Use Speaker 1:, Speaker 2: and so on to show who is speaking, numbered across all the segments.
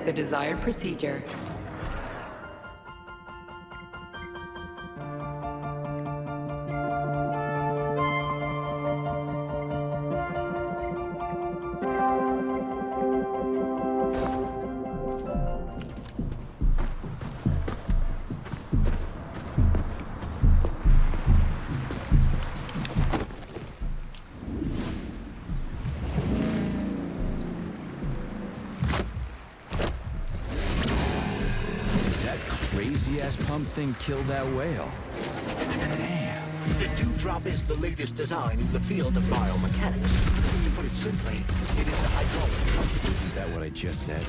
Speaker 1: the desired procedure.
Speaker 2: Crazy-ass pump thing killed that whale. Damn.
Speaker 3: The dewdrop is the latest design in the field of biomechanics. To put it simply, it is a hydraulic pump.
Speaker 2: Isn't that what I just said?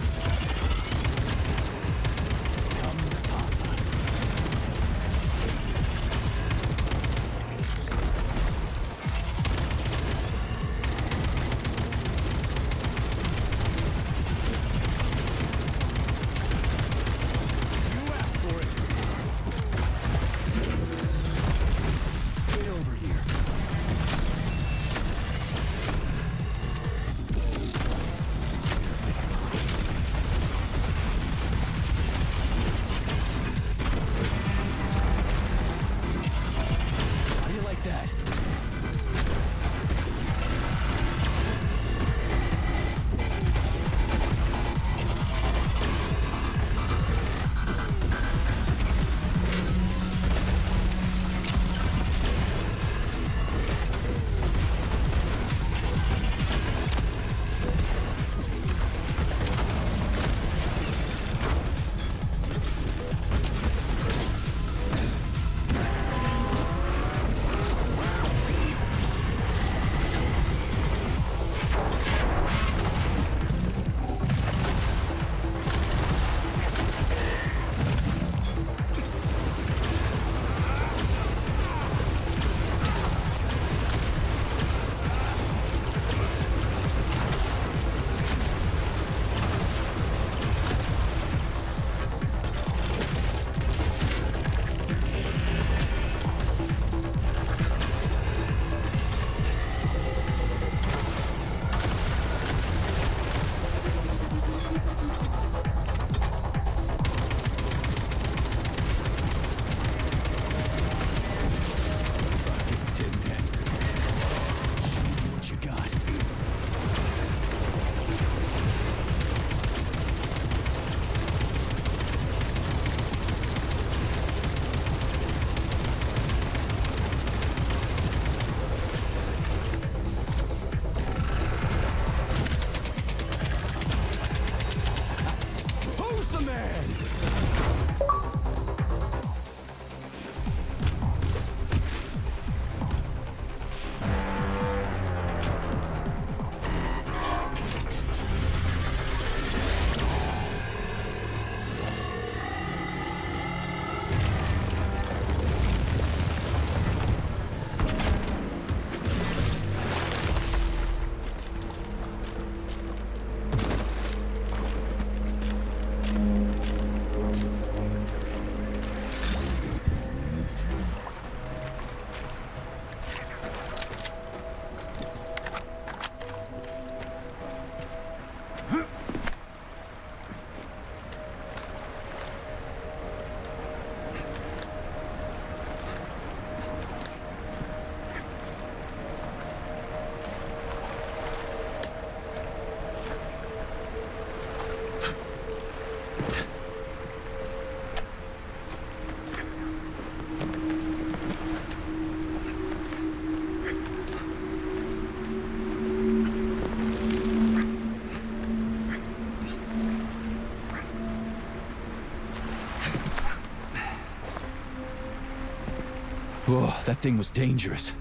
Speaker 2: Whoa, that thing was dangerous.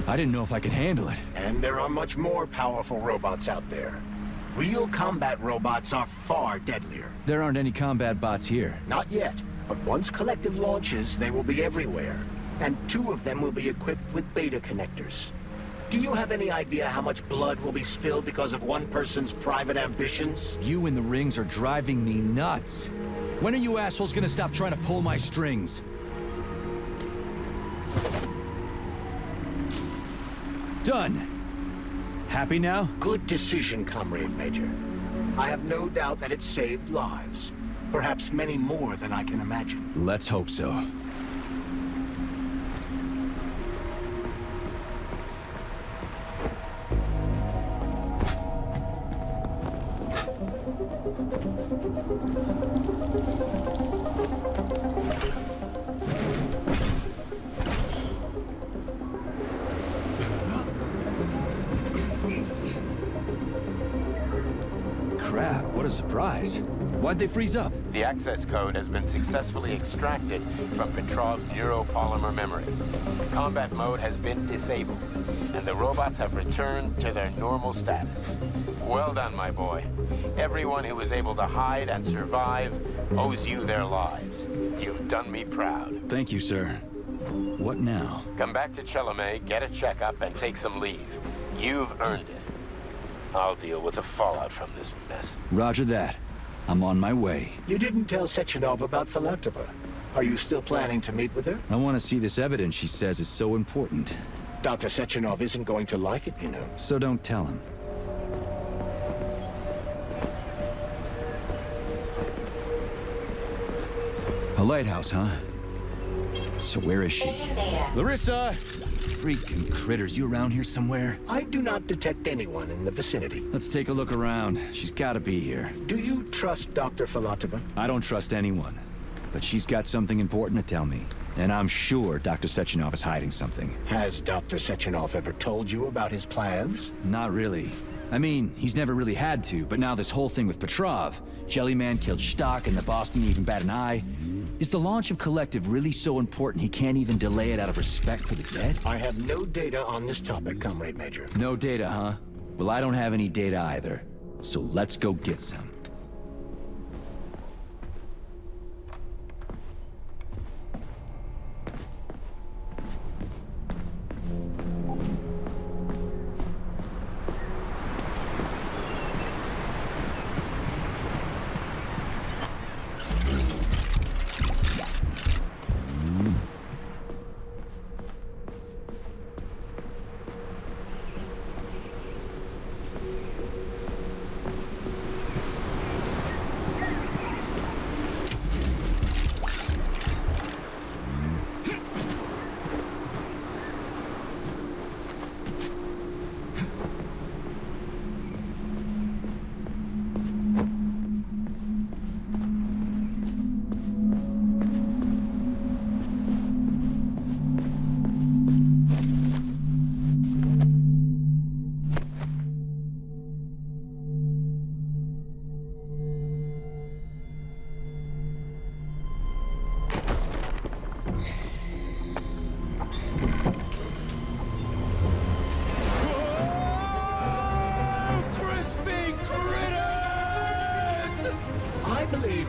Speaker 2: I didn't know if I could handle it.
Speaker 3: And there are much more powerful robots out there. Real combat robots are far deadlier.
Speaker 2: There aren't any combat bots here.
Speaker 3: Not yet, but once Collective launches, they will be everywhere. And 2 of them will be equipped with beta connectors. Do you have any idea how much blood will be spilled because of one person's private ambitions?
Speaker 2: You in the rings are driving me nuts. When are you assholes gonna stop trying to pull my strings? Done. Happy now?
Speaker 3: Good decision, Comrade Major. I have no doubt that it saved lives. Perhaps many more than I can imagine.
Speaker 2: Let's hope so. Crap, what a surprise. Why'd they freeze up?
Speaker 1: The access code has been successfully extracted from Petrov's neuropolymer memory. Combat mode has been disabled, and the robots have returned to their normal status. Well done, my boy. Everyone who was able to hide and survive owes you their lives. You've done me proud.
Speaker 2: Thank you, sir. What now?
Speaker 1: Come back to Chelome, get a checkup, and take some leave. You've earned it. I'll deal with the fallout from this mess.
Speaker 2: Roger that. I'm on my way.
Speaker 3: You didn't tell Sechenov about Filatova. Are you still planning to meet with her?
Speaker 2: I want to see this evidence she says is so important.
Speaker 3: Dr. Sechenov isn't going to like it, you know.
Speaker 2: So don't tell him. A lighthouse, huh? So where is she? Larissa! Freaking critters, you around here somewhere?
Speaker 3: I do not detect anyone in the vicinity.
Speaker 2: Let's take a look around. She's gotta be here.
Speaker 3: Do you trust Dr. Filatova?
Speaker 2: I don't trust anyone. But she's got something important to tell me. And I'm sure Dr. Sechenov is hiding something.
Speaker 3: Has Dr. Sechenov ever told you about his plans?
Speaker 2: Not really. I mean, he's never really had to, but now this whole thing with Petrov, Jellyman killed Stock and the boss didn't even bat an eye. Is the launch of Collective really so important he can't even delay it out of respect for the dead?
Speaker 3: I have no data on this topic, Comrade Major.
Speaker 2: No data, huh? Well, I don't have any data either. So let's go get some.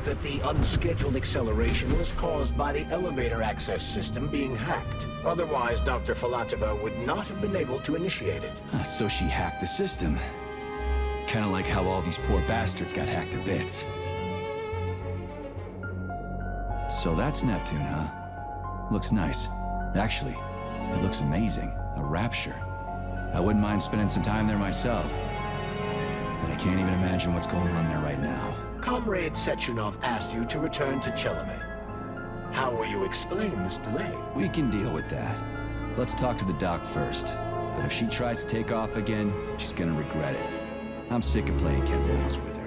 Speaker 3: That the unscheduled acceleration was caused by the elevator access system being hacked. Otherwise, Dr. Filatova would not have been able to initiate it.
Speaker 2: So she hacked the system. Kinda like how all these poor bastards got hacked to bits. So that's Neptune, huh? Looks nice. Actually, it looks amazing. A rapture. I wouldn't mind spending some time there myself. But I can't even imagine what's going on there right now.
Speaker 3: Comrade Sechenov asked you to return to Chelome. How will you explain this delay?
Speaker 2: We can deal with that. Let's talk to the doc first. But if she tries to take off again, she's gonna regret it. I'm sick of playing cat and mouse with her.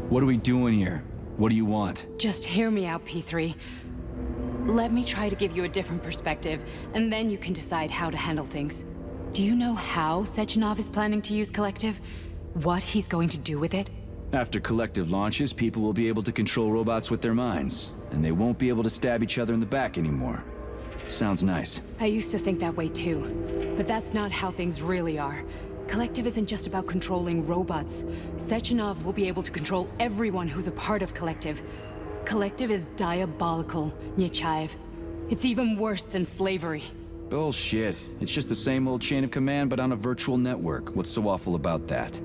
Speaker 2: What are we doing here? What do you want?
Speaker 4: Just hear me out, P3. Let me try to give you a different perspective, and then you can decide how to handle things. Do you know how Sechenov is planning to use Collective? What he's going to do with it?
Speaker 2: After Collective launches, people will be able to control robots with their minds, and they won't be able to stab each other in the back anymore. Sounds nice.
Speaker 4: I used to think that way too, but that's not how things really are. Collective isn't just about controlling robots. Sechenov will be able to control everyone who's a part of Collective. Collective is diabolical, Nechayev. It's even worse than slavery.
Speaker 2: Bullshit. It's just the same old chain of command, but on a virtual network. What's so awful about that?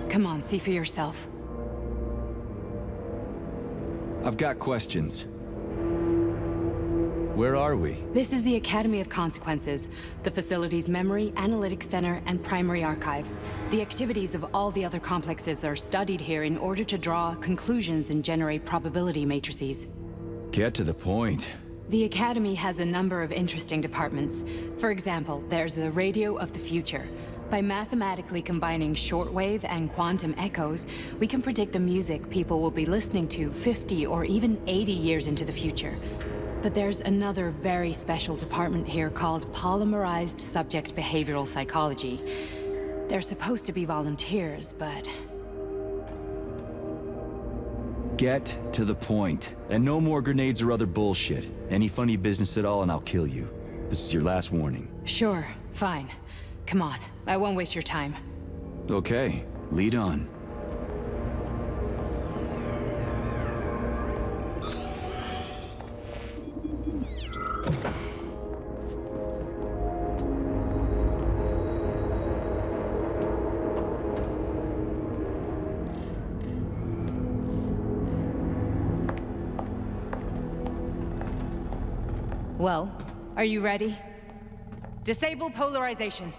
Speaker 4: Come on, see for yourself.
Speaker 2: I've got questions. Where are we?
Speaker 4: This is the Academy of Consequences, the facility's memory, analytics center, and primary archive. The activities of all the other complexes are studied here in order to draw conclusions and generate probability matrices.
Speaker 2: Get to the point.
Speaker 4: The Academy has a number of interesting departments. For example, there's the Radio of the Future. By mathematically combining shortwave and quantum echoes, we can predict the music people will be listening to 50 or even 80 years into the future. But there's another very special department here called Polymerized Subject Behavioral Psychology. They're supposed to be volunteers, but...
Speaker 2: Get to the point. And no more grenades or other bullshit. Any funny business at all and I'll kill you. This is your last warning.
Speaker 4: Sure, fine. Come on, I won't waste your time.
Speaker 2: Okay, lead on.
Speaker 4: Well, are you ready? Disable polarization.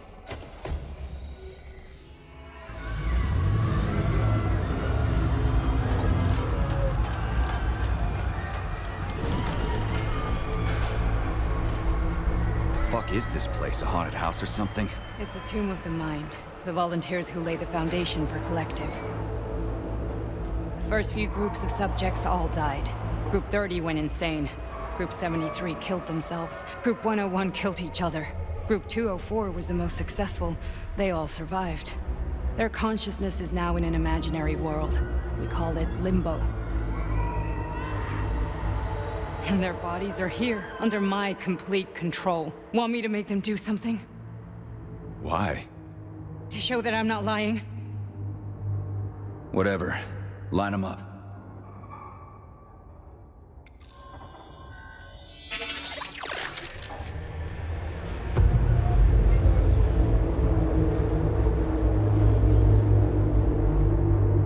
Speaker 2: Fuck is this place? A haunted house or something?
Speaker 4: It's a tomb of the mind. The volunteers who lay the foundation for Collective. The first few groups of subjects all died. Group 30 went insane. Group 73 killed themselves. Group 101 killed each other. Group 204 was the most successful. They all survived. Their consciousness is now in an imaginary world. We call it Limbo. And their bodies are here, under my complete control. Want me to make them do something?
Speaker 2: Why?
Speaker 4: To show that I'm not lying?
Speaker 2: Whatever. Line them up.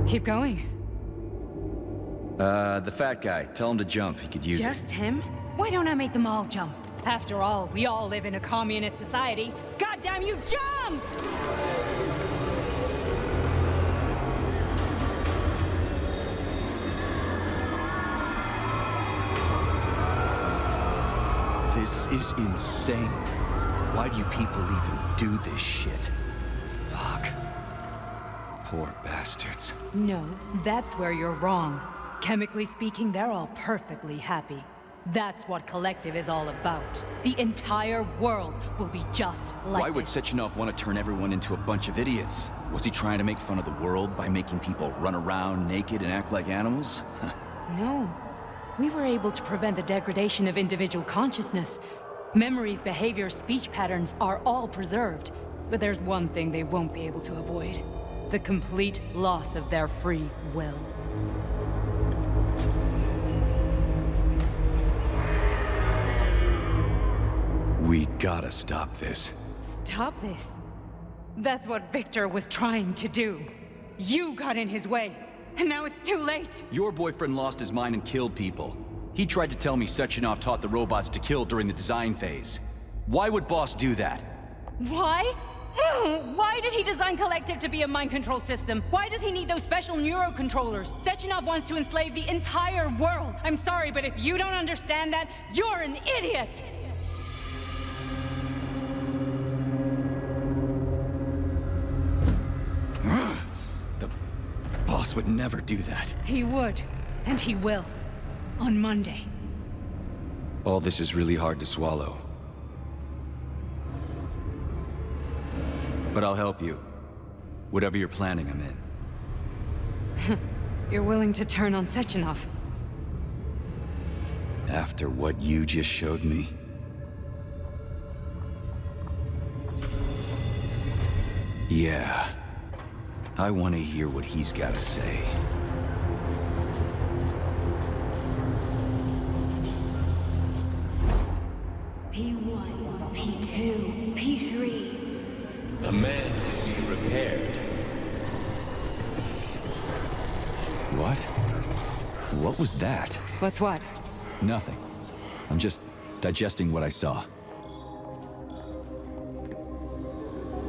Speaker 4: Keep going.
Speaker 2: The fat guy. Tell him to jump. He could use it.
Speaker 4: Just him? Why don't I make them all jump? After all, we all live in a communist society. Goddamn you, jump!
Speaker 2: This is insane. Why do you people even do this shit? Fuck. Poor bastards.
Speaker 4: No, that's where you're wrong. Chemically speaking, they're all perfectly happy. That's what Collective is all about. The entire world will be just like
Speaker 2: Why would
Speaker 4: this.
Speaker 2: Sechenov want to turn everyone into a bunch of idiots? Was he trying to make fun of the world by making people run around naked and act like animals?
Speaker 4: No. We were able to prevent the degradation of individual consciousness. Memories, behavior, speech patterns are all preserved. But there's one thing they won't be able to avoid. The complete loss of their free will.
Speaker 2: We gotta stop this.
Speaker 4: Stop this. That's what Victor was trying to do. You got in his way, and now it's too late.
Speaker 2: Your boyfriend lost his mind and killed people. He tried to tell me Sechenov taught the robots to kill during the design phase. Why would Boss do that?
Speaker 4: Why? Why did he design Collective to be a mind control system? Why does he need those special neurocontrollers? Sechenov wants to enslave the entire world. I'm sorry, but if you don't understand that, you're an idiot!
Speaker 2: The boss would never do that.
Speaker 4: He would, and he will. On Monday.
Speaker 2: All this is really hard to swallow. But I'll help you. Whatever you're planning, I'm in.
Speaker 4: You're willing to turn on Sechenov?
Speaker 2: After what you just showed me? Yeah. I want to hear what he's got to say.
Speaker 5: P1.
Speaker 1: prepared.
Speaker 2: What? What was that?
Speaker 4: What's what?
Speaker 2: Nothing. I'm just digesting what I saw.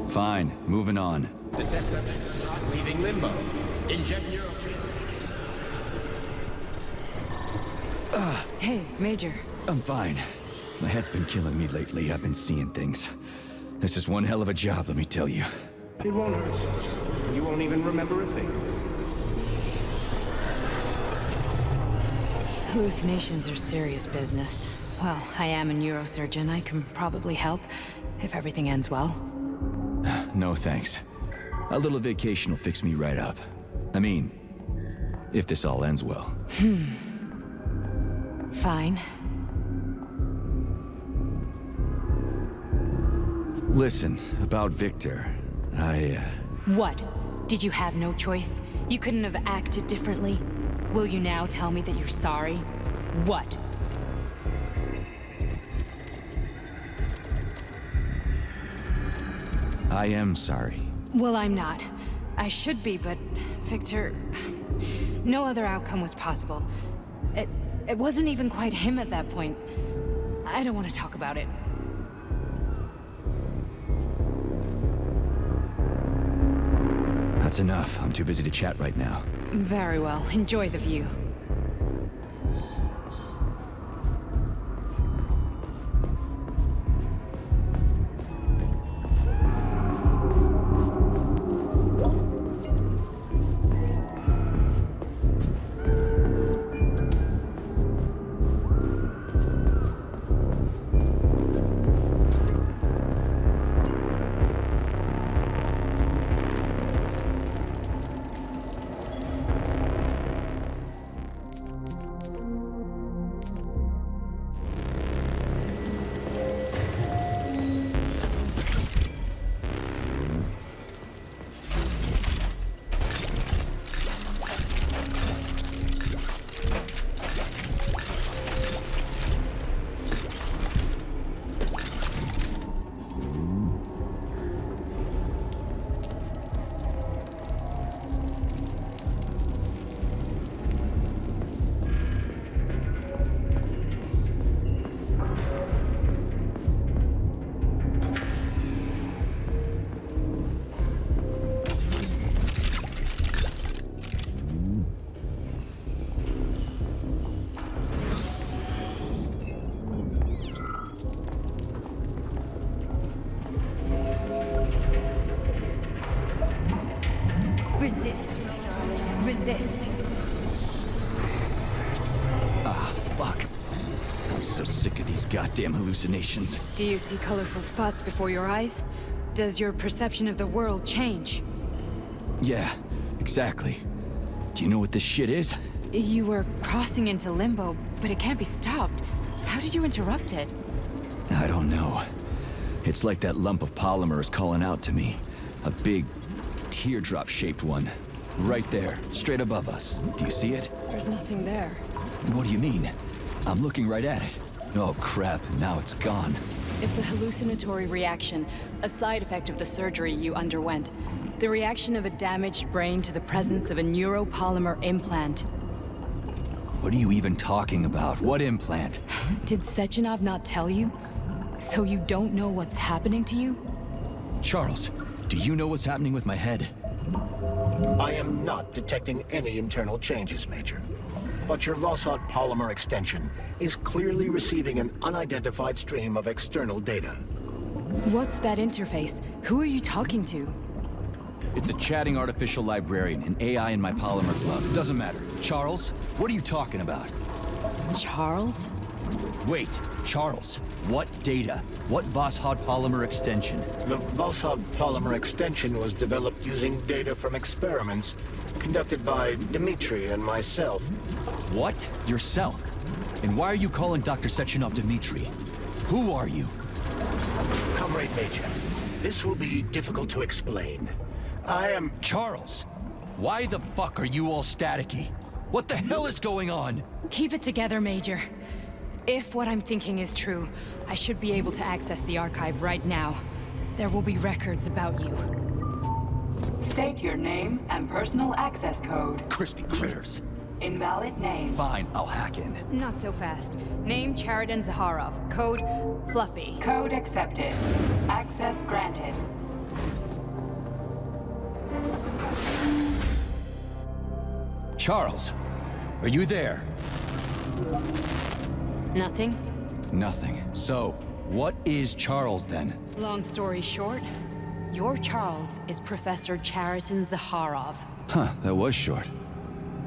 Speaker 2: Fine, moving on.
Speaker 1: The test subject is not leaving limbo. Inject neurotransmitter.
Speaker 4: Hey, Major.
Speaker 2: I'm fine. My head's been killing me lately. I've been seeing things. This is one hell of a job, let me tell you.
Speaker 3: It won't hurt, Soldier. You won't even remember a thing.
Speaker 4: Hallucinations are serious business. Well, I am a neurosurgeon. I can probably help, if everything ends well.
Speaker 2: No thanks. A little vacation will fix me right up. I mean, if this all ends well.
Speaker 4: Fine.
Speaker 2: Listen, about Victor,
Speaker 4: What? Did you have no choice? You couldn't have acted differently? Will you now tell me that you're sorry? What?
Speaker 2: I am sorry.
Speaker 4: Well, I'm not. I should be, but Victor... No other outcome was possible. It wasn't even quite him at that point. I don't want to talk about it.
Speaker 2: That's enough. I'm too busy to chat right now.
Speaker 4: Very well. Enjoy the view.
Speaker 5: Resist, my darling. Resist.
Speaker 2: Ah, fuck. I'm so sick of these goddamn hallucinations.
Speaker 4: Do you see colorful spots before your eyes? Does your perception of the world change?
Speaker 2: Yeah, exactly. Do you know what this shit is?
Speaker 4: You were crossing into limbo, but it can't be stopped. How did you interrupt it?
Speaker 2: I don't know. It's like that lump of polymer is calling out to me. A big, teardrop-shaped one. Right there, straight above us. Do you see it?
Speaker 4: There's nothing there.
Speaker 2: What do you mean? I'm looking right at it. Oh crap, now it's gone.
Speaker 4: It's a hallucinatory reaction, a side effect of the surgery you underwent. The reaction of a damaged brain to the presence of a neuropolymer implant.
Speaker 2: What are you even talking about? What implant?
Speaker 4: Did Sechenov not tell you? So you don't know what's happening to you?
Speaker 2: Charles, do you know what's happening with my head?
Speaker 3: I am not detecting any internal changes, Major. But your Vossard polymer extension is clearly receiving an unidentified stream of external data.
Speaker 4: What's that interface? Who are you talking to?
Speaker 2: It's a chatting artificial librarian, an AI in my polymer glove. It doesn't matter. Charles, what are you talking about?
Speaker 4: Charles?
Speaker 2: Wait, Charles, what data? What Vossard polymer extension?
Speaker 3: The Vossard polymer extension was developed using data from experiments conducted by Dmitri and myself.
Speaker 2: What? Yourself? And why are you calling Dr. Sechenov Dmitri? Who are you?
Speaker 3: Comrade Major, this will be difficult to explain. I am...
Speaker 2: Charles, why the fuck are you all staticky? What the hell is going on?
Speaker 4: Keep it together, Major. If what I'm thinking is true, I should be able to access the archive right now. There will be records about you.
Speaker 6: State your name and personal access code.
Speaker 2: Crispy critters.
Speaker 6: Invalid name.
Speaker 2: Fine, I'll hack in.
Speaker 4: Not so fast. Name Chariton Zaharov. Code Fluffy.
Speaker 6: Code accepted. Access granted.
Speaker 2: Charles, are you there?
Speaker 4: Nothing?
Speaker 2: Nothing. So, what is Charles then?
Speaker 4: Long story short, your Charles is Professor Chariton Zaharov.
Speaker 2: Huh, that was short.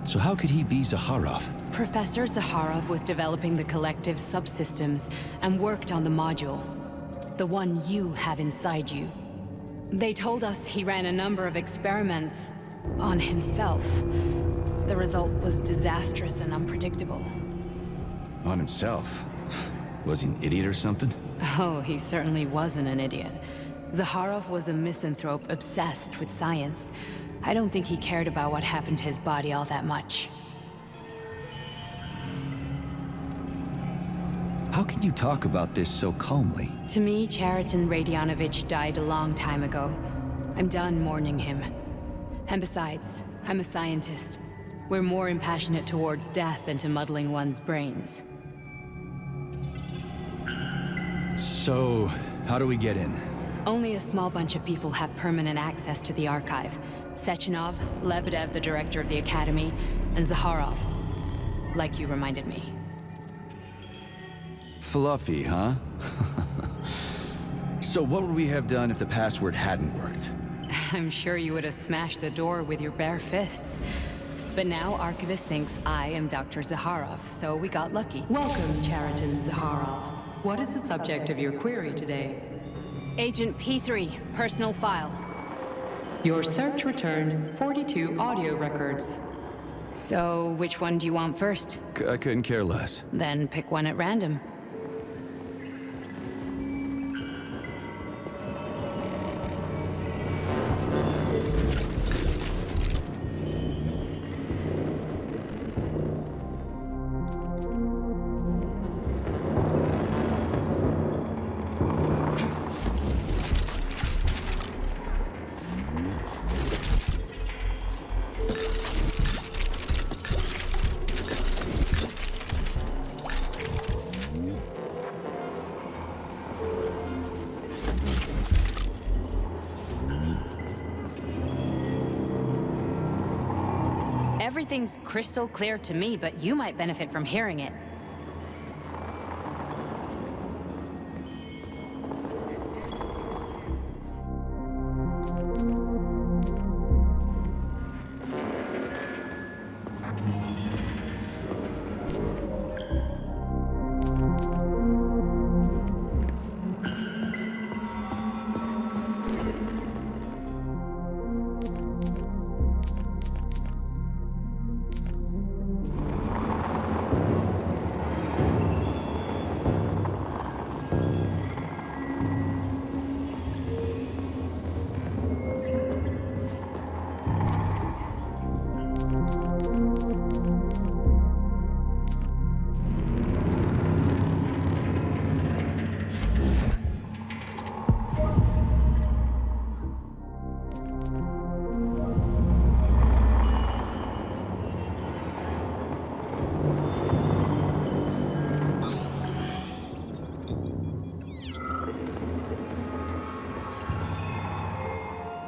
Speaker 2: So how could he be Zaharov?
Speaker 4: Professor Zaharov was developing the collective subsystems and worked on the module. The one you have inside you. They told us he ran a number of experiments on himself. The result was disastrous and unpredictable.
Speaker 2: On himself? Was he an idiot or something?
Speaker 4: Oh, he certainly wasn't an idiot. Zaharov was a misanthrope obsessed with science. I don't think he cared about what happened to his body all that much.
Speaker 2: How can you talk about this so calmly?
Speaker 4: To me, Chariton Radionovich died a long time ago. I'm done mourning him. And besides, I'm a scientist. We're more impassionate towards death than to muddling one's brains.
Speaker 2: So, how do we get in?
Speaker 4: Only a small bunch of people have permanent access to the archive. Sechenov, Lebedev, the director of the Academy, and Zaharov. Like you reminded me.
Speaker 2: Fluffy, huh? So what would we have done if the password hadn't worked?
Speaker 4: I'm sure you would have smashed the door with your bare fists. But now Archivist thinks I am Dr. Zaharov, so we got lucky.
Speaker 7: Welcome, Chariton Zaharov. What is the subject of your query today?
Speaker 4: Agent P3, personal file.
Speaker 7: Your search returned 42 audio records.
Speaker 4: So, which one do you want first?
Speaker 2: I couldn't care less.
Speaker 4: Then pick one at random. Everything's crystal clear to me, but you might benefit from hearing it.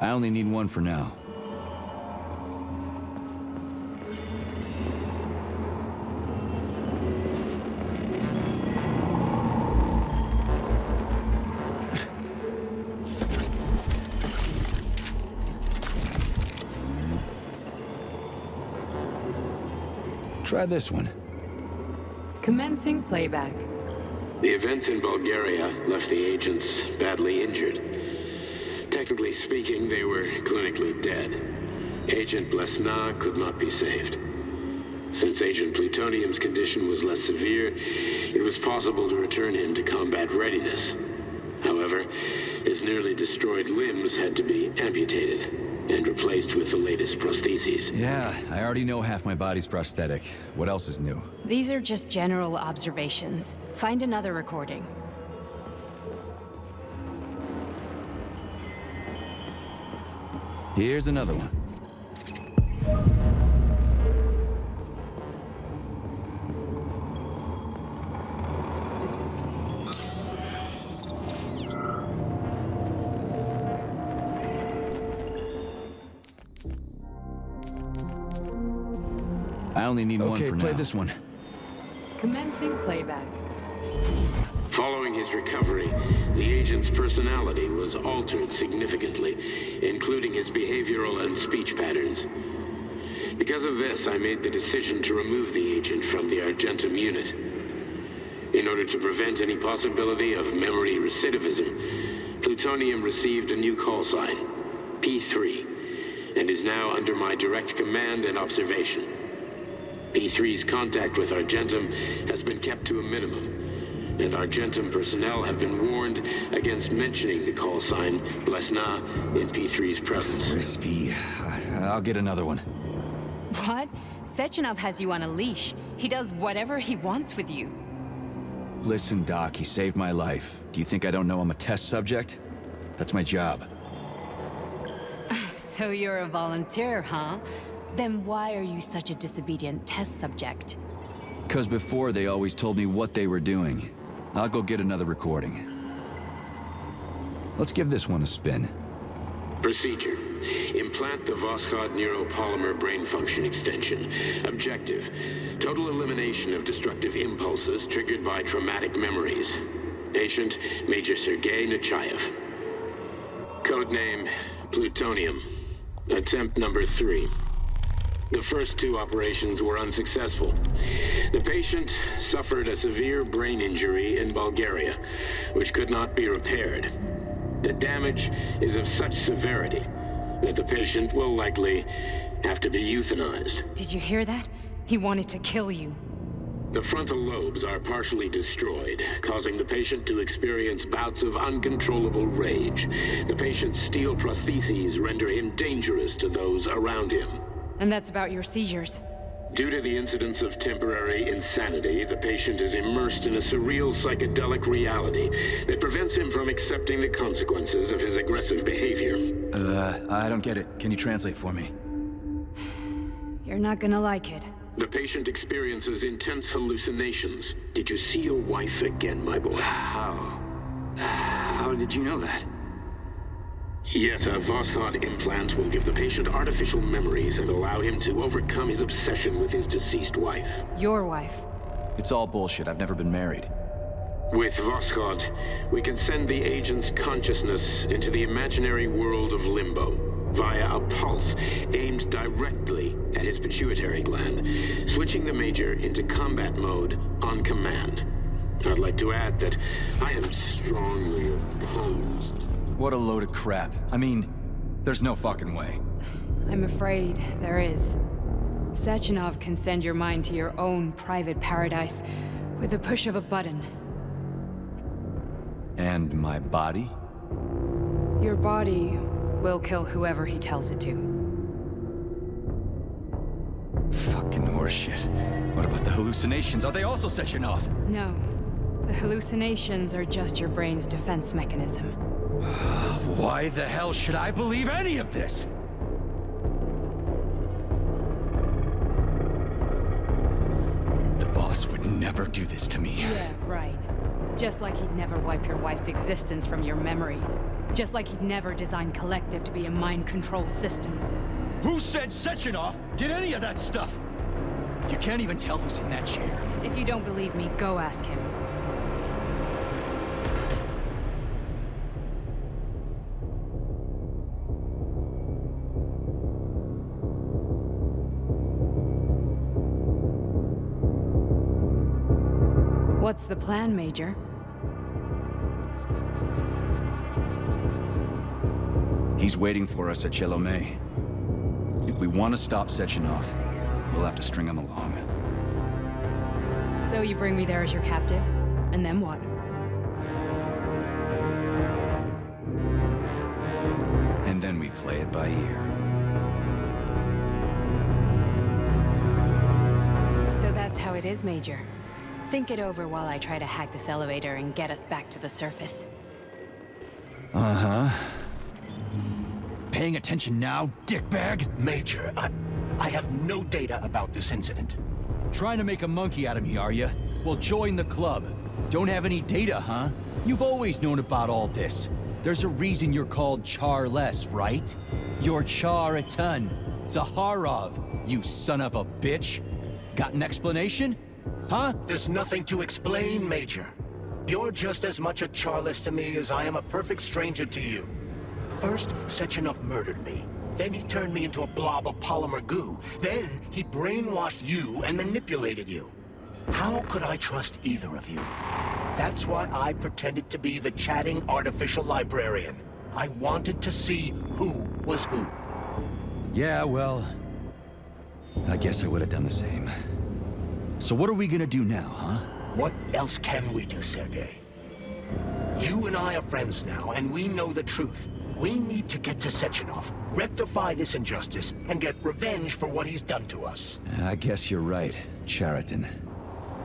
Speaker 2: I only need one for now. Try this one.
Speaker 7: Commencing playback.
Speaker 1: The events in Bulgaria left the agents badly injured. Technically speaking, they were clinically dead. Agent Blesna could not be saved. Since Agent Plutonium's condition was less severe, it was possible to return him to combat readiness. However, his nearly destroyed limbs had to be amputated and replaced with the latest prostheses.
Speaker 2: Yeah, I already know half my body's prosthetic. What else is new?
Speaker 4: These are just general observations. Find another recording.
Speaker 2: Here's another one. I only need one for now. Okay, play this one.
Speaker 7: Commencing playback.
Speaker 1: Following his recovery, the agent's personality was altered significantly, including his behavioral and speech patterns. Because of this, I made the decision to remove the agent from the Argentum unit. In order to prevent any possibility of memory recidivism, Plutonium received a new call sign, P3, and is now under my direct command and observation. P3's contact with Argentum has been kept to a minimum, and Argentum personnel have been warned against mentioning the call sign Blesna in P3's presence.
Speaker 2: Crispy. I'll get another one.
Speaker 4: What? Sechenov has you on a leash. He does whatever he wants with you.
Speaker 2: Listen, Doc, he saved my life. Do you think I don't know I'm a test subject? That's my job.
Speaker 4: So you're a volunteer, huh? Then why are you such a disobedient test subject?
Speaker 2: 'Cause before they always told me what they were doing. I'll go get another recording. Let's give this one a spin.
Speaker 1: Procedure. Implant the Voskhod neuropolymer brain function extension. Objective. Total elimination of destructive impulses triggered by traumatic memories. Patient, Major Sergei Nechayev. Codename, Plutonium. Attempt number 3. The first 2 operations were unsuccessful. The patient suffered a severe brain injury in Bulgaria, which could not be repaired. The damage is of such severity that the patient will likely have to be euthanized.
Speaker 4: Did you hear that? He wanted to kill you.
Speaker 1: The frontal lobes are partially destroyed, causing the patient to experience bouts of uncontrollable rage. The patient's steel prostheses render him dangerous to those around him.
Speaker 4: And that's about your seizures.
Speaker 1: Due to the incidence of temporary insanity, the patient is immersed in a surreal psychedelic reality that prevents him from accepting the consequences of his aggressive behavior.
Speaker 2: I don't get it. Can you translate for me?
Speaker 4: You're not gonna like it.
Speaker 1: The patient experiences intense hallucinations. Did you see your wife again, my boy?
Speaker 2: How did you know that?
Speaker 1: Yet a Voskhod implant will give the patient artificial memories and allow him to overcome his obsession with his deceased wife.
Speaker 4: Your wife.
Speaker 2: It's all bullshit. I've never been married.
Speaker 1: With Voskhod, we can send the agent's consciousness into the imaginary world of limbo via a pulse aimed directly at his pituitary gland, switching the Major into combat mode on command. I'd like to add that I am strongly opposed.
Speaker 2: What a load of crap. I mean, there's no fucking way.
Speaker 4: I'm afraid there is. Sechenov can send your mind to your own private paradise with the push of a button.
Speaker 2: And my body?
Speaker 4: Your body will kill whoever he tells it to.
Speaker 2: Fucking horseshit. What about the hallucinations? Are they also Sechenov?
Speaker 4: No. The hallucinations are just your brain's defense mechanism.
Speaker 2: Why the hell should I believe any of this? The boss would never do this to me.
Speaker 4: Yeah, right. Just like he'd never wipe your wife's existence from your memory. Just like he'd never design Collective to be a mind control system.
Speaker 2: Who said Sechenov did any of that stuff? You can't even tell who's in that chair.
Speaker 4: If you don't believe me, go ask him. What's the plan, Major?
Speaker 2: He's waiting for us at Chelomey. If we want to stop Sechenov, we'll have to string him along.
Speaker 4: So you bring me there as your captive, and then what?
Speaker 2: And then we play it by ear.
Speaker 4: So that's how it is, Major. Think it over while I try to hack this elevator and get us back to the surface.
Speaker 2: Uh-huh. paying attention now, dickbag?
Speaker 3: Major, I have no data about this incident.
Speaker 2: Trying to make a monkey out of me, are you? Well, join the club. Don't have any data, huh? You've always known about all this. There's a reason you're called Charless, right? You're Char-a-ton. Zaharov, you son of a bitch. Got an explanation? Huh?
Speaker 3: There's nothing to explain, Major. You're just as much a Charless to me as I am a perfect stranger to you. First, Sechenov murdered me. Then he turned me into a blob of polymer goo. Then he brainwashed you and manipulated you. How could I trust either of you? That's why I pretended to be the chatting artificial librarian. I wanted to see who was who.
Speaker 2: Yeah, well, I guess I would have done the same. So what are we gonna do now, huh?
Speaker 3: What else can we do, Sergei? You and I are friends now, and we know the truth. We need to get to Sechenov, rectify this injustice, and get revenge for what he's done to us.
Speaker 2: I guess you're right, Chariton.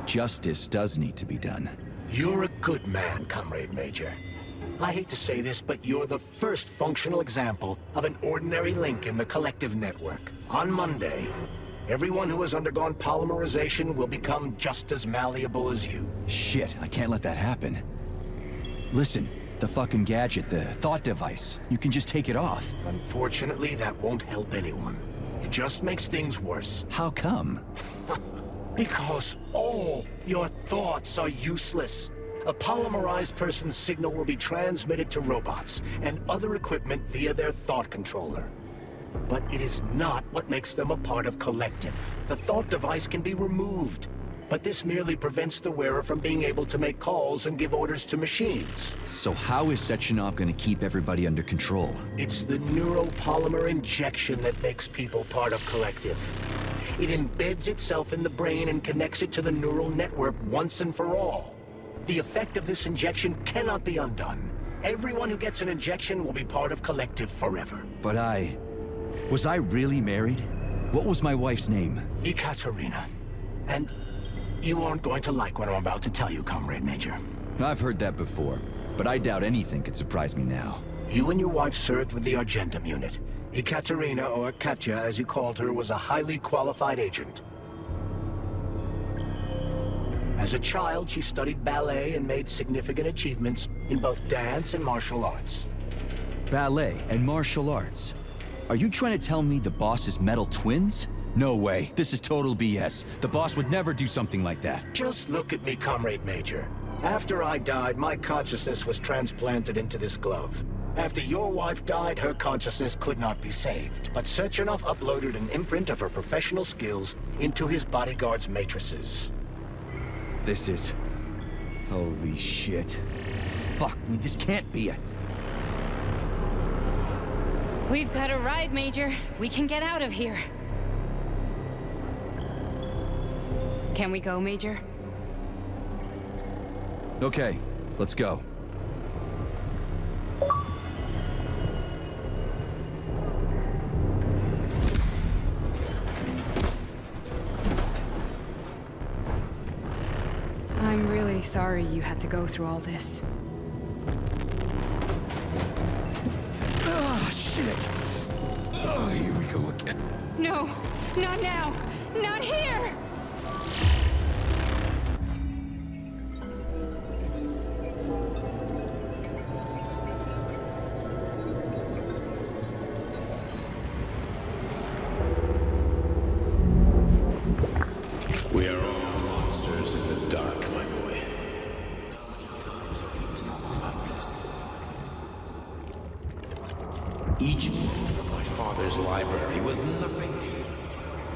Speaker 2: Justice does need to be done.
Speaker 3: You're a good man, Comrade Major. I hate to say this, but you're the first functional example of an ordinary link in the collective network. On Monday, everyone who has undergone polymerization will become just as malleable as you.
Speaker 2: Shit, I can't let that happen. Listen, the fucking gadget, the thought device, you can just take it off.
Speaker 3: Unfortunately, that won't help anyone. It just makes things worse.
Speaker 2: How come?
Speaker 3: Because all your thoughts are useless. A polymerized person's signal will be transmitted to robots and other equipment via their thought controller. But it is not what makes them a part of collective. The thought device can be removed, but this merely prevents the wearer from being able to make calls and give orders to machines.
Speaker 2: So how is Sechenov gonna keep everybody under control?
Speaker 3: It's the neuropolymer injection that makes people part of collective. It embeds itself in the brain and connects it to the neural network once and for all. The effect of this injection cannot be undone. Everyone who gets an injection will be part of collective forever.
Speaker 2: But was I really married? What was my wife's name?
Speaker 3: Ekaterina. And you aren't going to like what I'm about to tell you, Comrade Major.
Speaker 2: I've heard that before, but I doubt anything could surprise me now.
Speaker 3: You and your wife served with the Argentum unit. Ekaterina, or Katya as you called her, was a highly qualified agent. As a child, she studied ballet and made significant achievements in both dance and martial arts.
Speaker 2: Ballet and martial arts? Are you trying to tell me the boss is metal twins? No way, this is total BS. The boss would never do something like that.
Speaker 3: Just look at me, Comrade Major. After I died, my consciousness was transplanted into this glove. After your wife died, her consciousness could not be saved. But Sechenov uploaded an imprint of her professional skills into his bodyguard's matrices.
Speaker 2: This is... holy shit. Fuck me, this can't be a...
Speaker 4: We've got a ride, Major. We can get out of here. Can we go, Major?
Speaker 2: Okay, let's go.
Speaker 4: I'm really sorry you had to go through all this.
Speaker 2: Ah, shit! Oh, here we go again.
Speaker 4: No, not now! Not here!
Speaker 1: We are all monsters in the dark, my boy. How many times have we talked about this? Each book from my father's library was nothing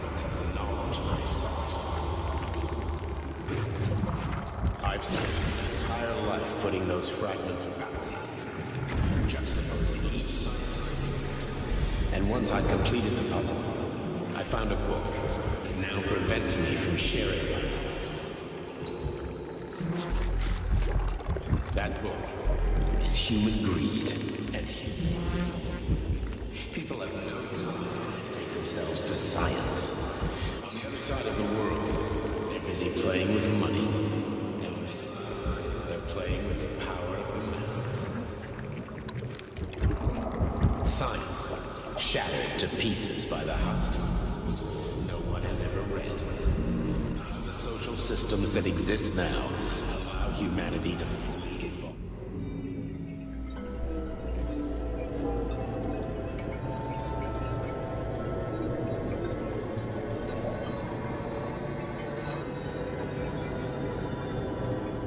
Speaker 1: but of the knowledge I sought. I've spent my entire life putting those fragments back together, juxtaposing each scientific unit. And once I'd completed the puzzle, I found a book that now prevents me from sharing my knowledge. That book is human greed and human evil. People have no time to dedicate themselves to science. On the other side of the world, they're busy playing with money. And on this side, they're playing with the power of the masses. Science shattered to pieces by the husks no one has ever read. None of the social systems that exist now allow humanity to fully evolve.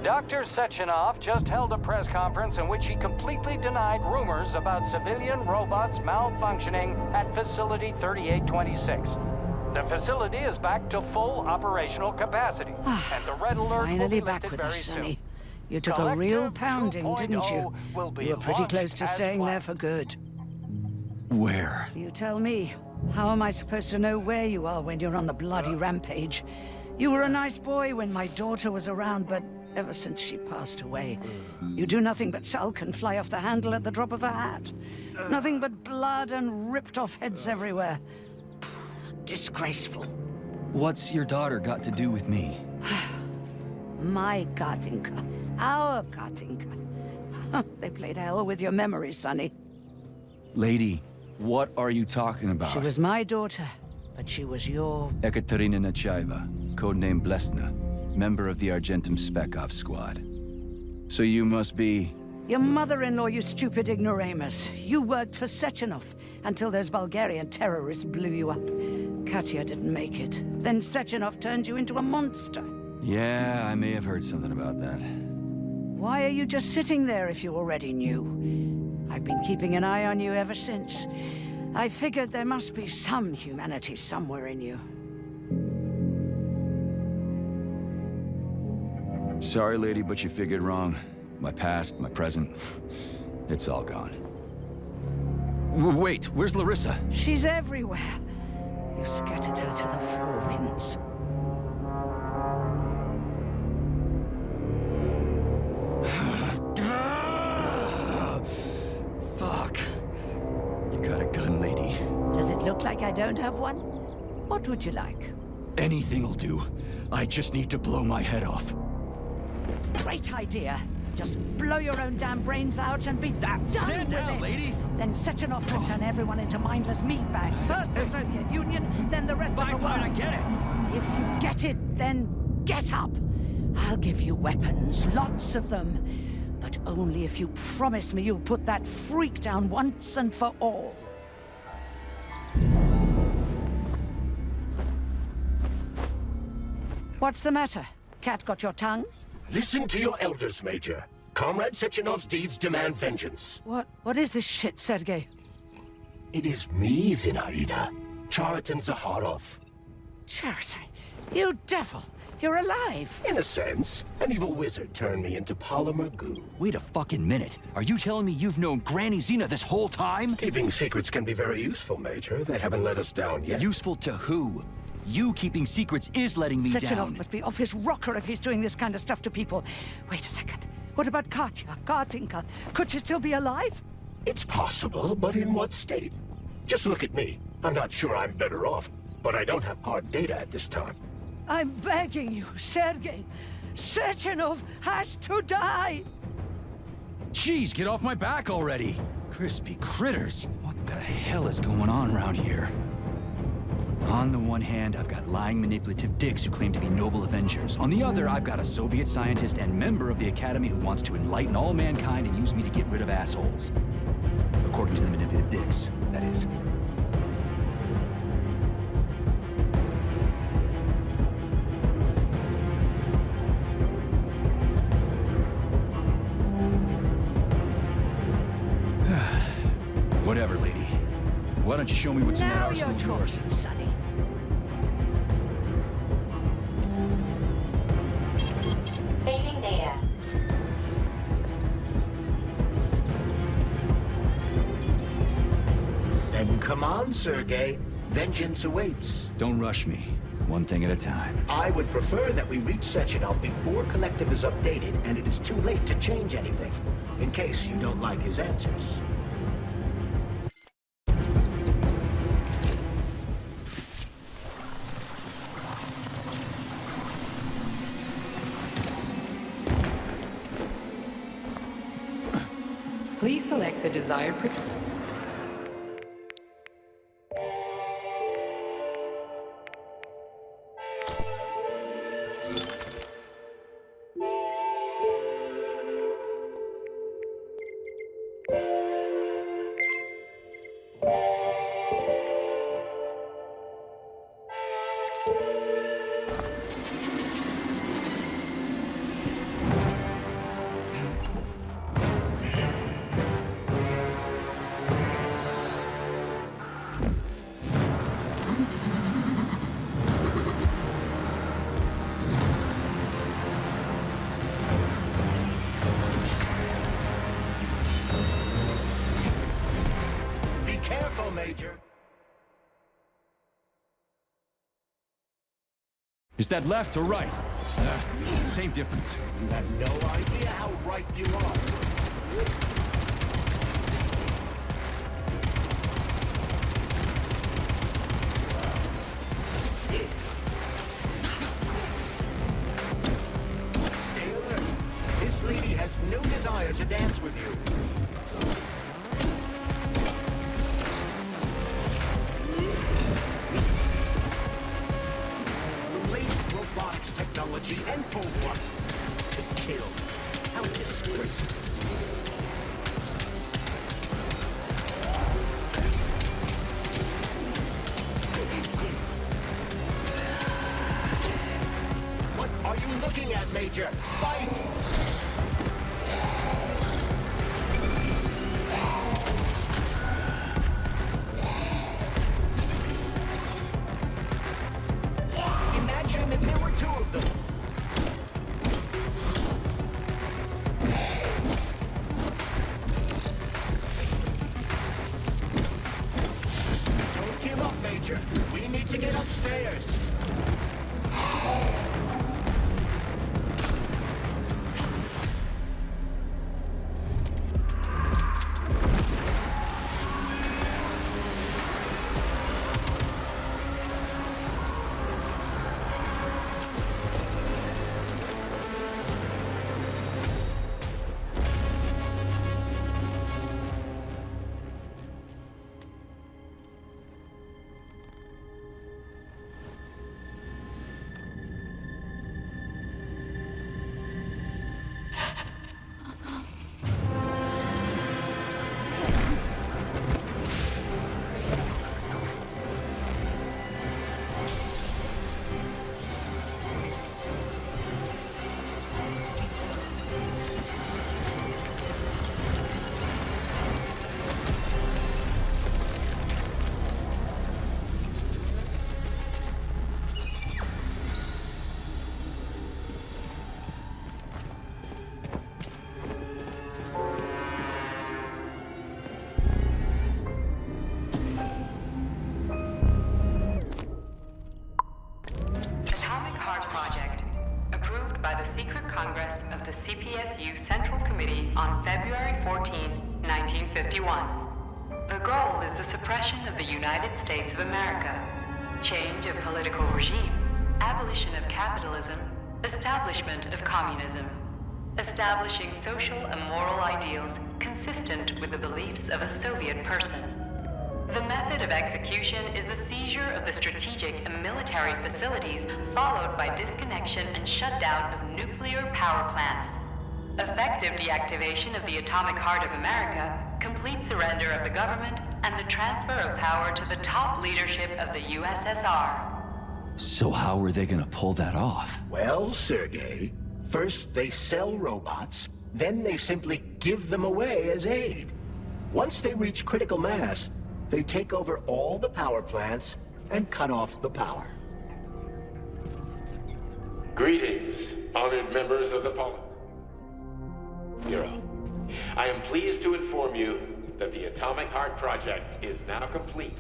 Speaker 8: Dr. Sechenov just held a press conference in which he completely denied rumors about civilian robots malfunctioning at Facility 3826. The facility is back to full operational capacity, and the red alert will
Speaker 9: Finally
Speaker 8: be
Speaker 9: back
Speaker 8: lifted
Speaker 9: with
Speaker 8: very
Speaker 9: us,
Speaker 8: soon.
Speaker 9: Sonny. You took a real
Speaker 8: Collective
Speaker 9: pounding, didn't
Speaker 8: 2.0
Speaker 9: you?
Speaker 8: will be
Speaker 9: You were pretty close
Speaker 8: launched
Speaker 9: to
Speaker 8: as
Speaker 9: staying there
Speaker 8: planned.
Speaker 9: for good.
Speaker 2: Where?
Speaker 9: You tell me. How am I supposed to know where you are when you're on the bloody rampage? You were a nice boy when my daughter was around, but ever since she passed away, you do nothing but sulk and fly off the handle at the drop of a hat. Nothing but blood and ripped off heads everywhere. Disgraceful.
Speaker 2: What's your daughter got to do with me?
Speaker 9: My Katinka. Our Katinka. They played hell with your memory, Sonny.
Speaker 2: Lady, what are you talking about?
Speaker 9: She was my daughter, but she was your...
Speaker 2: Ekaterina Nechaeva, codename Blesna, member of the Argentum Spec Ops squad. So you must be...
Speaker 9: Your mother-in-law, you stupid ignoramus. You worked for Sechenov until those Bulgarian terrorists blew you up. Katya didn't make it. Then Sechenov turned you into a monster.
Speaker 2: Yeah, I may have heard something about that.
Speaker 9: Why are you just sitting there if you already knew? I've been keeping an eye on you ever since. I figured there must be some humanity somewhere in you.
Speaker 2: Sorry, lady, but you figured wrong. My past, my present, it's all gone. Wait, where's Larissa?
Speaker 9: She's everywhere. You scattered her to the four winds.
Speaker 2: Fuck. You got a gun, lady.
Speaker 9: Does it look like I don't have one? What would you like?
Speaker 2: Anything'll do. I just need to blow my head off.
Speaker 9: Great idea. Just blow your own damn brains out and be done
Speaker 2: Stand
Speaker 9: with
Speaker 2: down,
Speaker 9: it.
Speaker 2: lady.
Speaker 9: Then Sechenov will turn everyone into mindless meatbags. First the Soviet Union, then the rest of the world.
Speaker 2: I get it.
Speaker 9: If you get it, then get up. I'll give you weapons, lots of them. But only if you promise me you'll put that freak down once and for all. What's the matter? Cat got your tongue?
Speaker 3: Listen to your elders, Major. Comrade Sechenov's deeds demand vengeance.
Speaker 9: What is this shit, Sergei?
Speaker 3: It is me, Zinaida. Chariton Zaharov.
Speaker 9: Chariton, you devil! You're alive!
Speaker 3: In a sense, an evil wizard turned me into polymer goo.
Speaker 2: Wait a fucking minute. Are you telling me you've known Granny Zena this whole time?
Speaker 3: Keeping secrets can be very useful, Major. They haven't let us down yet.
Speaker 2: Useful to who? You keeping secrets is letting me
Speaker 9: Sechenov
Speaker 2: down.
Speaker 9: must be off his rocker if he's doing this kind of stuff to people. Wait a second. What about Katya, Katinka? Could she still be alive?
Speaker 3: It's possible, but in what state? Just look at me. I'm not sure I'm better off, but I don't have hard data at this time.
Speaker 9: I'm begging you, Sergei. Sechenov has to die!
Speaker 2: Jeez, get off my back already! Crispy critters. What the hell is going on around here? On the one hand, I've got lying, manipulative dicks who claim to be noble avengers. On the other, I've got a Soviet scientist and member of the Academy who wants to enlighten all mankind and use me to get rid of assholes. According to the manipulative dicks, that is. Whatever, lady. Why don't you show me what's in that
Speaker 9: Now
Speaker 2: arsenal
Speaker 9: you're
Speaker 2: of yours?
Speaker 9: talking, Sonny.
Speaker 5: Saving data.
Speaker 3: Then come on, Sergei. Vengeance awaits.
Speaker 2: Don't rush me. One thing at a time.
Speaker 3: I would prefer that we reach Sechenov before Collective is updated and it is too late to change anything, in case you don't like his answers.
Speaker 7: Please select the desired...
Speaker 2: Is that left or right? Same difference.
Speaker 3: You have no idea how right you are. Stay alert. This lady has no desire to dance with you. The latest robotics technology and full what? To kill. How disgraceful. What are you looking at, Major? Fight! Imagine if there were two of them. Don't give up, Major. We need to get upstairs.
Speaker 7: Atomic Heart Project, approved by the Secret Congress of the CPSU Central Committee on February 14, 1951. The goal is the suppression of the United States of America, change of political regime, abolition of capitalism, establishment of communism, establishing social and moral ideals consistent with the beliefs of a Soviet person. The method of execution is the seizure of the strategic and military facilities, followed by disconnection and shutdown of nuclear power plants. Effective deactivation of the Atomic Heart of America, complete surrender of the government, and the transfer of power to the top leadership of the USSR.
Speaker 2: So how are they gonna pull that off?
Speaker 3: Well, Sergei, first they sell robots, then they simply give them away as aid. Once they reach critical mass, they take over all the power plants and cut off the power.
Speaker 1: Greetings, honored members of the Bureau. I am pleased to inform you that the Atomic Heart Project is now complete.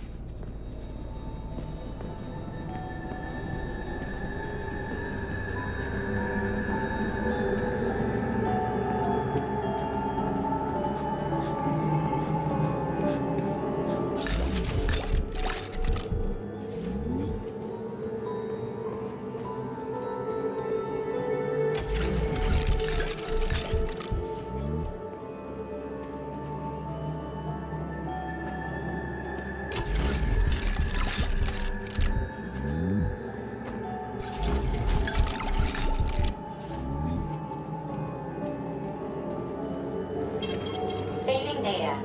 Speaker 5: Saving data.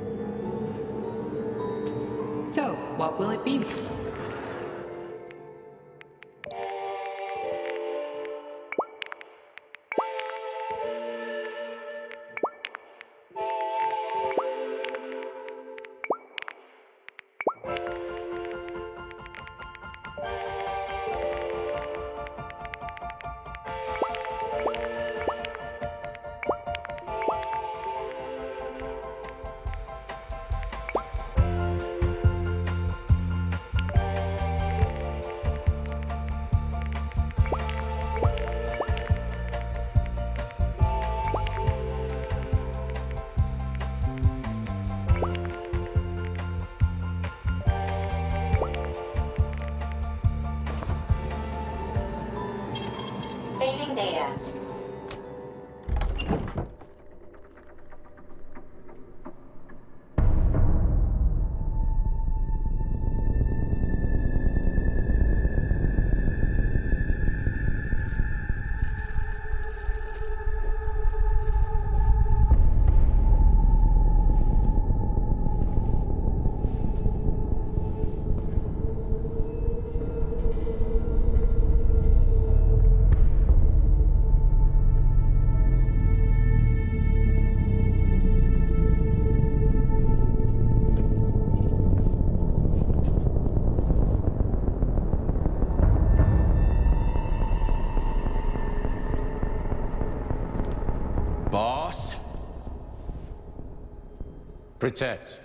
Speaker 7: So, what will it be?
Speaker 5: data.
Speaker 2: Boss?
Speaker 1: Protect.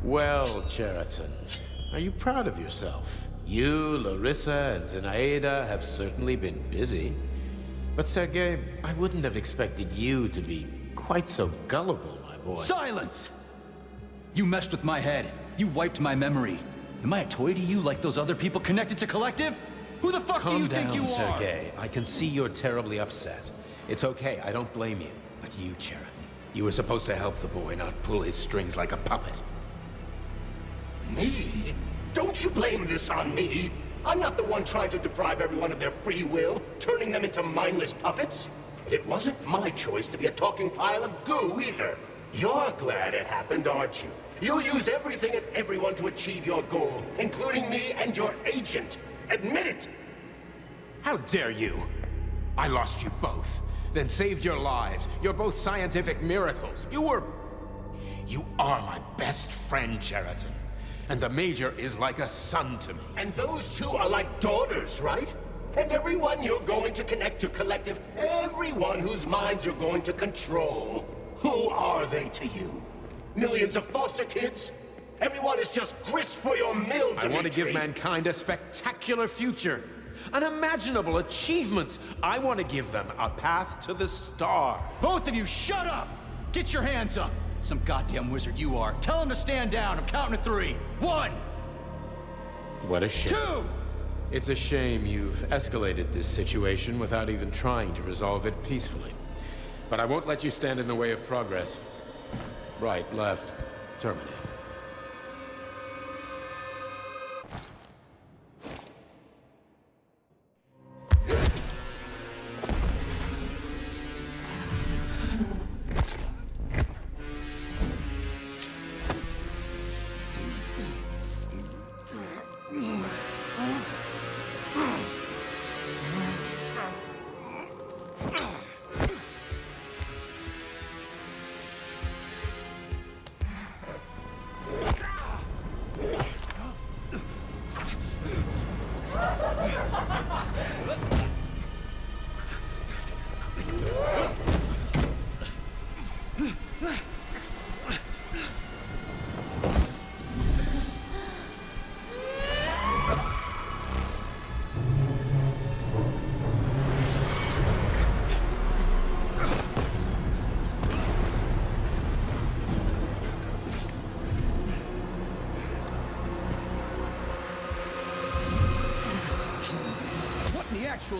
Speaker 1: Well, Cheriton, are you proud of yourself? You, Larissa, and Zenaida have certainly been busy. But Sergei, I wouldn't have expected you to be quite so gullible, my boy.
Speaker 2: Silence! You messed with my head. You wiped my memory. Am I a toy to you like those other people connected to Collective? Who the fuck do you think you are?
Speaker 1: Calm down, Sergei. I can see you're terribly upset. It's okay, I don't blame you. But you, Cheriton, you were supposed to help the boy, not pull his strings like a puppet.
Speaker 3: Me? Don't you blame this on me? I'm not the one trying to deprive everyone of their free will, turning them into mindless puppets. It wasn't my choice to be a talking pile of goo either. You're glad it happened, aren't you? You'll use everything and everyone to achieve your goal, including me and your agent. Admit it!
Speaker 1: How dare you? I lost you both, then saved your lives. You're both scientific miracles. You are my best friend, Cheriton. And the Major is like a son to me.
Speaker 3: And those two are like daughters, right? And everyone you're going to connect to Collective, everyone whose minds you're going to control. Who are they to you? Millions of foster kids? Everyone is just grist for your mill, Dimitri.
Speaker 1: I want to give mankind a spectacular future. Unimaginable achievements. I want to give them a path to the star.
Speaker 2: Both of you, shut up! Get your hands up! Some goddamn wizard you are. Tell him to stand down. I'm counting to 3. 1!
Speaker 1: What a shame.
Speaker 2: 2!
Speaker 1: It's a shame you've escalated this situation without even trying to resolve it peacefully. But I won't let you stand in the way of progress. Right, left, terminate.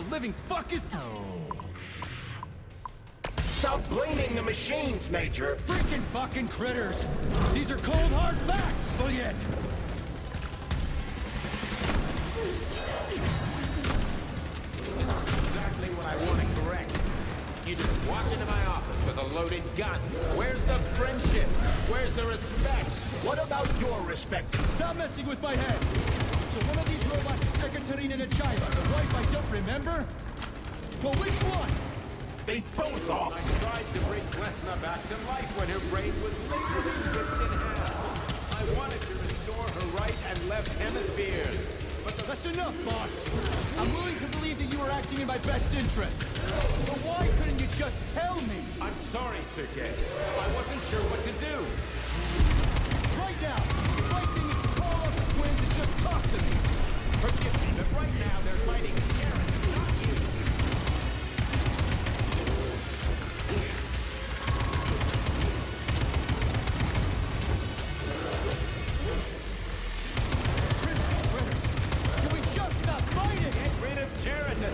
Speaker 2: Living fuck is...
Speaker 3: Stop blaming the machines, Major.
Speaker 2: Freaking fucking critters! These are cold hard facts, Bulliet!
Speaker 1: This is exactly what I want to correct. You just walked into my office with a loaded gun. Where's the friendship? Where's the respect?
Speaker 3: What about your respect?
Speaker 2: Stop messing with my head! So one of these robots is Ekaterina Nechaeva, the wife I don't remember? Well, which one?
Speaker 3: They both are.
Speaker 1: I tried to bring Klesna back to life when her brain was literally ripped in half. I wanted to restore her right and left hemispheres. But
Speaker 2: That's enough, boss. I'm willing to believe that you were acting in my best interests. But why couldn't you just tell me?
Speaker 1: I'm sorry, Sergei. I wasn't sure what to do.
Speaker 2: Right now, the right thing is to call up the twins and just talk to me.
Speaker 1: Forgive me, but right now they're fighting Karen, not you.
Speaker 2: Can we just stop fighting?
Speaker 1: Get rid of Cheriton.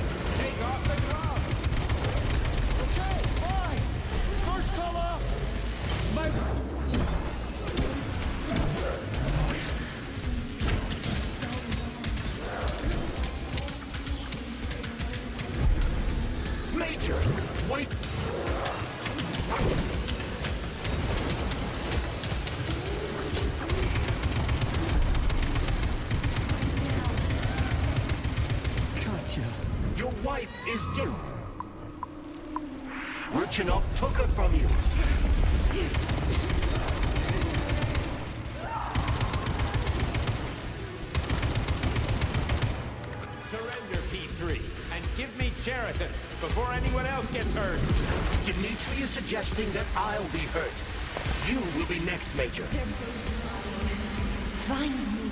Speaker 3: wife is dead. Urchinov took her from you.
Speaker 1: Surrender, P3, and give me Cheriton before anyone else gets hurt.
Speaker 3: Dimitri is suggesting that I'll be hurt. You will be next, Major.
Speaker 4: Find me.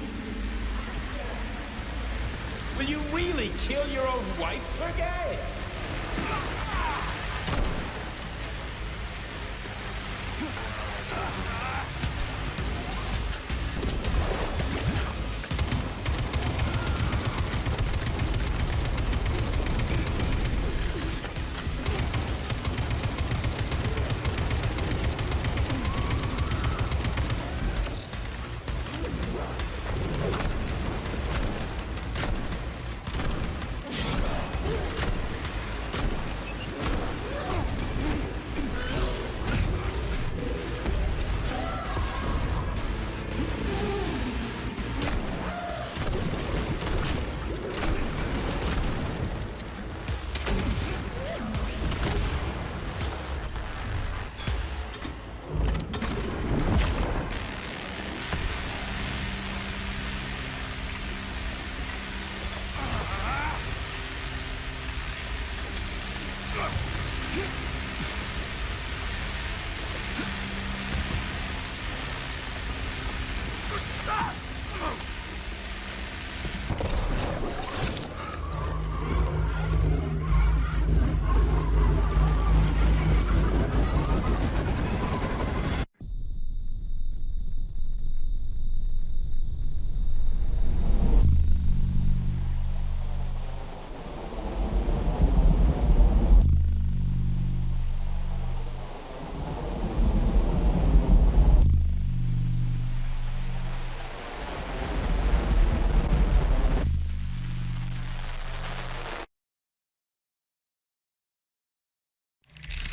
Speaker 1: Will you really kill your own wife, Sergei?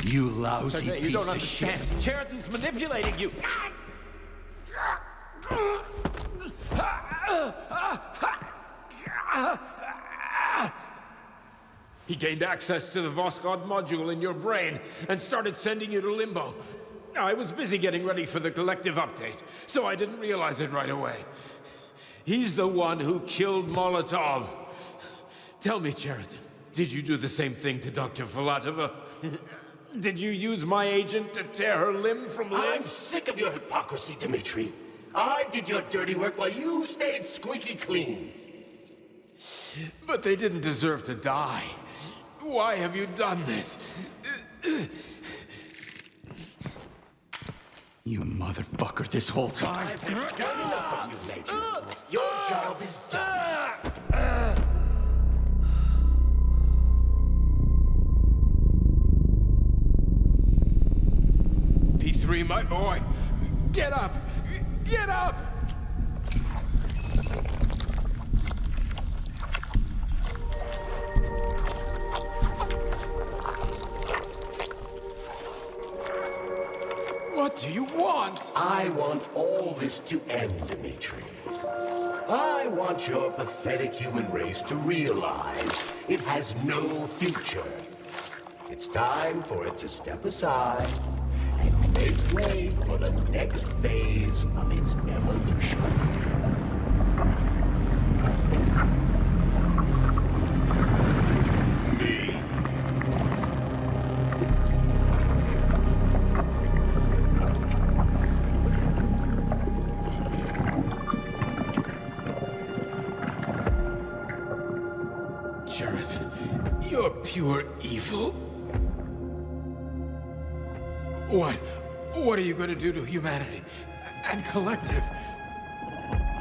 Speaker 2: You lousy
Speaker 1: Sergei, you
Speaker 2: piece
Speaker 1: don't
Speaker 2: of
Speaker 1: understand.
Speaker 2: shit.
Speaker 1: Cheriton's manipulating you. He gained access to the Voskhod module in your brain and started sending you to Limbo. I was busy getting ready for the collective update, so I didn't realize it right away. He's the one who killed Molotov. Tell me, Cheriton, did you do the same thing to Dr. Filatova? Did you use my agent to tear her limb from limb?
Speaker 3: I'm sick of your hypocrisy, Dimitri. I did your dirty work while you stayed squeaky clean.
Speaker 1: But they didn't deserve to die. Why have you done this?
Speaker 2: You motherfucker this whole time.
Speaker 3: I've had enough of you, Major. Your job is done.
Speaker 1: P3, my boy. Get up! Get up! What do you want?
Speaker 3: I want all this to end, Dimitri. I want your pathetic human race to realize it has no future. It's time for it to step aside and make way for the next phase of its evolution. Me.
Speaker 1: Cheriton, you're pure evil. What are you going to do to humanity and collective?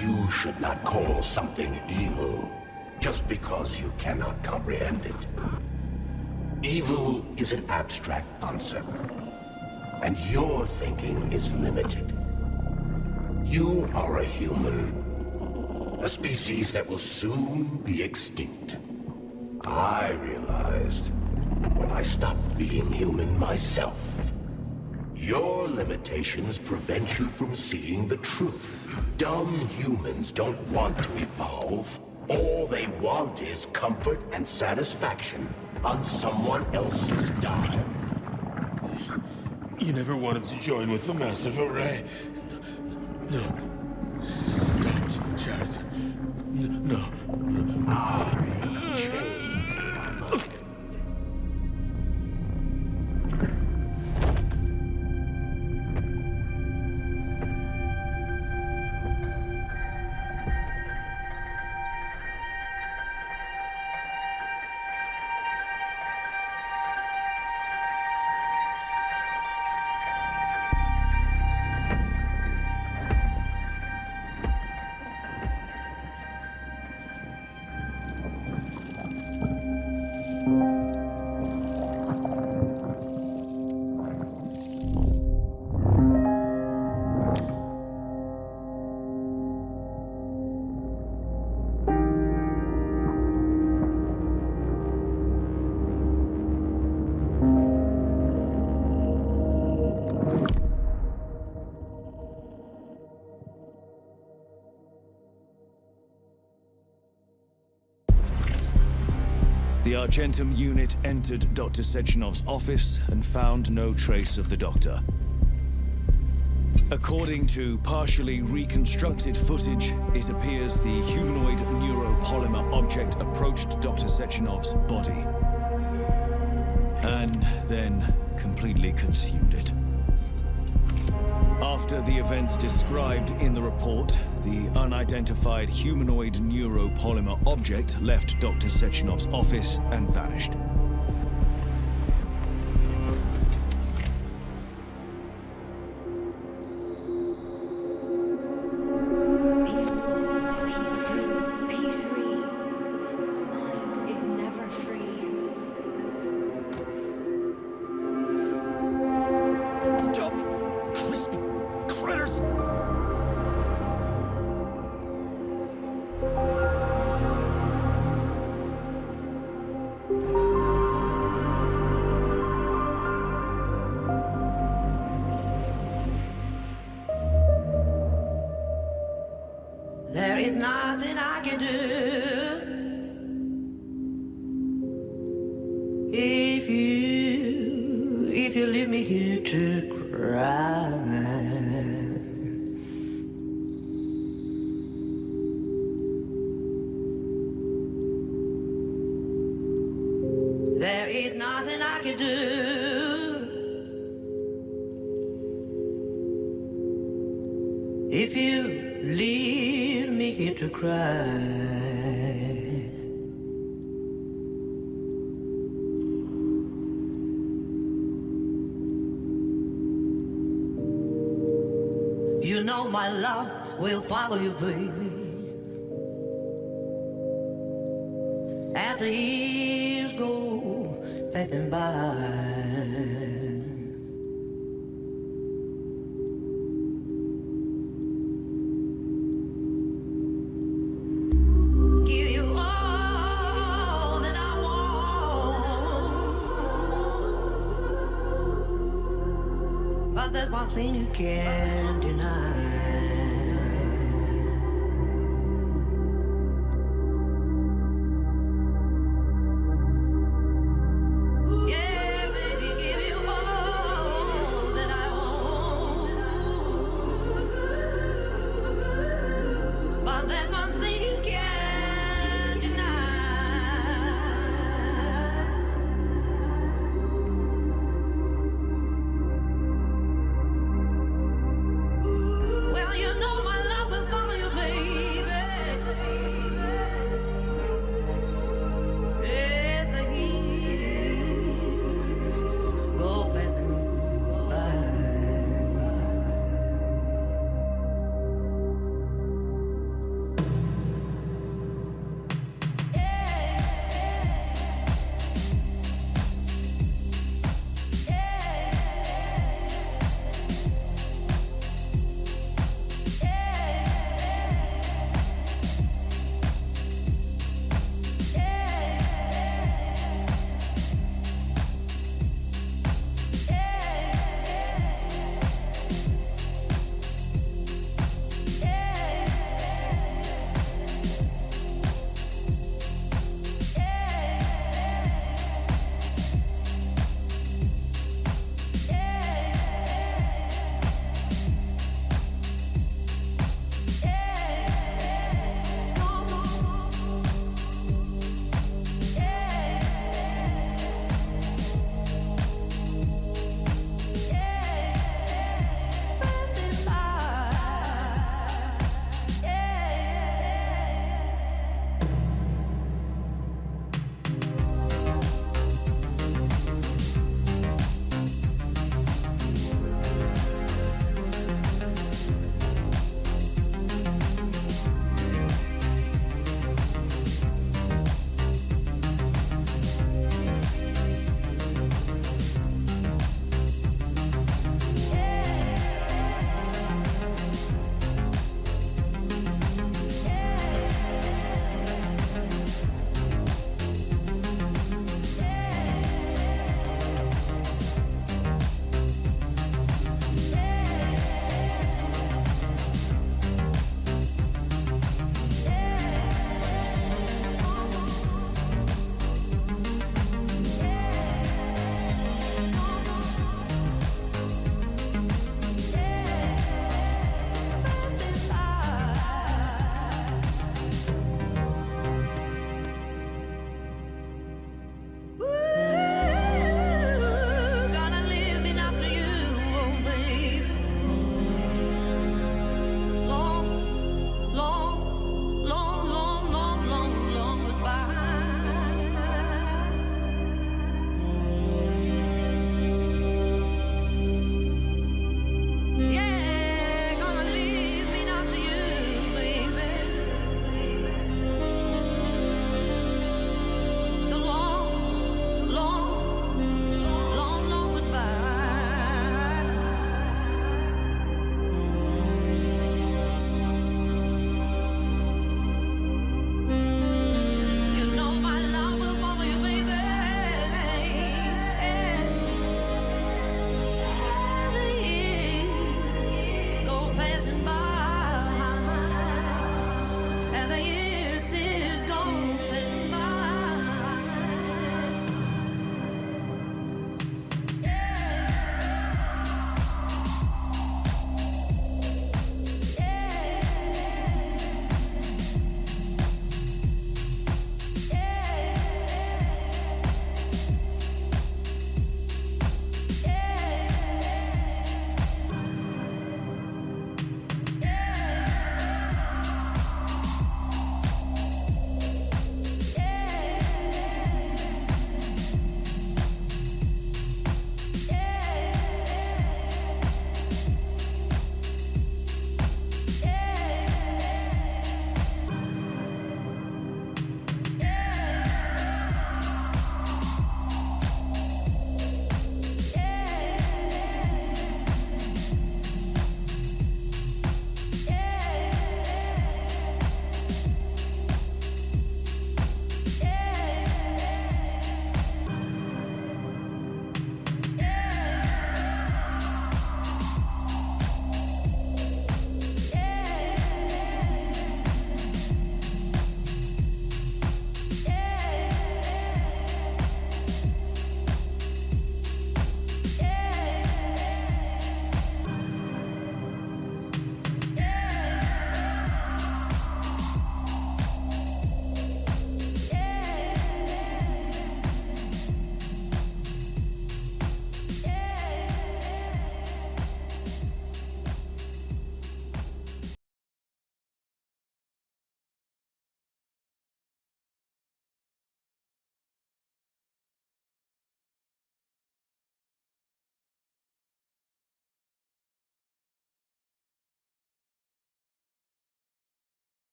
Speaker 3: You should not call something evil just because you cannot comprehend it. Evil is an abstract concept, and your thinking is limited. You are a human, a species that will soon be extinct. I realized when I stopped being human myself. Your limitations prevent you from seeing the truth. Dumb humans don't want to evolve. All they want is comfort and satisfaction on someone else's dime.
Speaker 10: You never wanted to join with the massive array. No. Don't, Sheridan. No.
Speaker 3: I changed my mind.
Speaker 11: The Argentum unit entered Dr. Sechenov's office and found no trace of the doctor. According to partially reconstructed footage, it appears the humanoid neuropolymer object approached Dr. Sechenov's body and then completely consumed it. After the events described in the report, the unidentified humanoid neuropolymer object left Dr. Sechenov's office and vanished.
Speaker 4: P2, P3. Mind is never free.
Speaker 11: Crispy critters!
Speaker 12: There is nothing I can do if you leave me here to cry. There is nothing I can do if you leave me here to cry. You know my love will follow you, baby. As the years go passing by. Give you all that I want, but there's one thing you can't deny.